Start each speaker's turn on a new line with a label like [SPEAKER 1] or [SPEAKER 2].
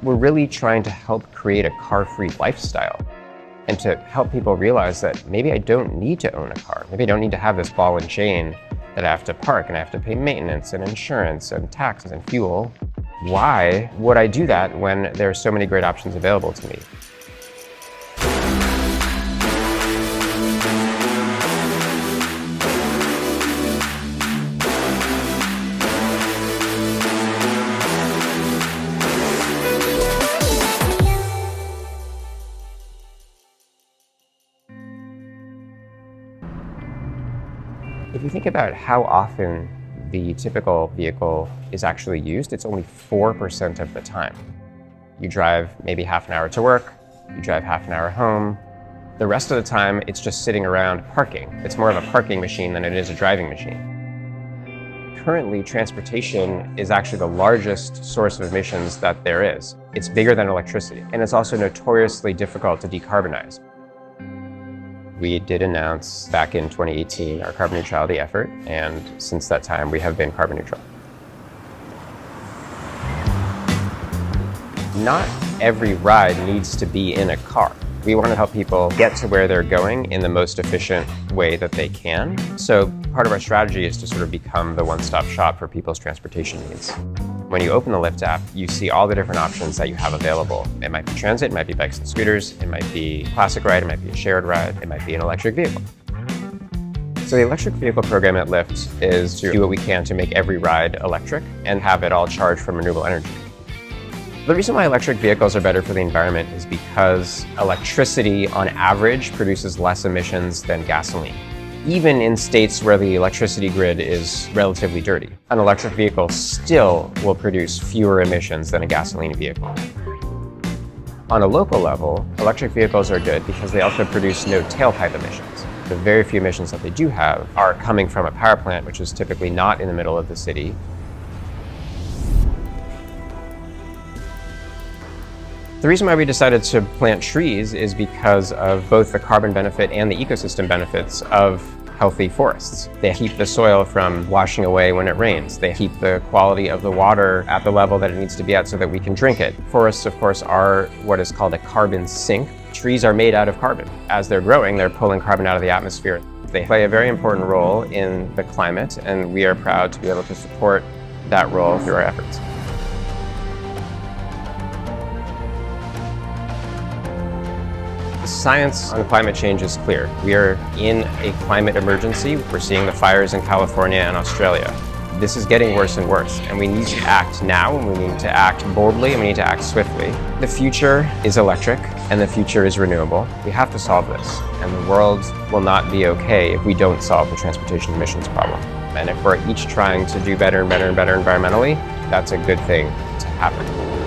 [SPEAKER 1] We're really trying to help create a car-free lifestyle and to help people realize that maybe I don't need to own a car. Maybe I don't need to have this ball and chain that I have to park and I have to pay maintenance and insurance and taxes and fuel. Why would I do that when there are so many great options available to me? If you think about how often the typical vehicle is actually used, it's only 4% of the time. You drive maybe half an hour to work, you drive half an hour home. The rest of the time, it's just sitting around parking. It's more of a parking machine than it is a driving machine. Currently, transportation is actually the largest source of emissions that there is. It's bigger than electricity, and it's also notoriously difficult to decarbonize. We did announce back in 2018 our carbon neutrality effort, and since that time we have been carbon neutral. Not every ride needs to be in a car. We want to help people get to where they're going in the most efficient way that they can. So part of our strategy is to sort of become the one-stop shop for people's transportation needs. When you open the Lyft app, you see all the different options that you have available. It might be transit, it might be bikes and scooters, it might be a classic ride, it might be a shared ride, it might be an electric vehicle. So the electric vehicle program at Lyft is to do what we can to make every ride electric and have it all charged from renewable energy. The reason why electric vehicles are better for the environment is because electricity on average produces less emissions than gasoline, even in states where the electricity grid is relatively dirty. An electric vehicle still will produce fewer emissions than a gasoline vehicle. On a local level, electric vehicles are good because they also produce no tailpipe emissions. The very few emissions that they do have are coming from a power plant, which is typically not in the middle of the city. The reason why we decided to plant trees is because of both the carbon benefit and the ecosystem benefits of healthy forests. They keep the soil from washing away when it rains. They keep the quality of the water at the level that it needs to be at so that we can drink it. Forests, of course, are what is called a carbon sink. Trees are made out of carbon. As they're growing, they're pulling carbon out of the atmosphere. They play a very important role in the climate, and we are proud to be able to support that role through our efforts. The science on climate change is clear. We are in a climate emergency. We're seeing the fires in California and Australia. This is getting worse and worse, and we need to act now, and we need to act boldly, and we need to act swiftly. The future is electric, and the future is renewable. We have to solve this, and the world will not be okay if we don't solve the transportation emissions problem. And if we're each trying to do better and better and better environmentally, that's a good thing to happen.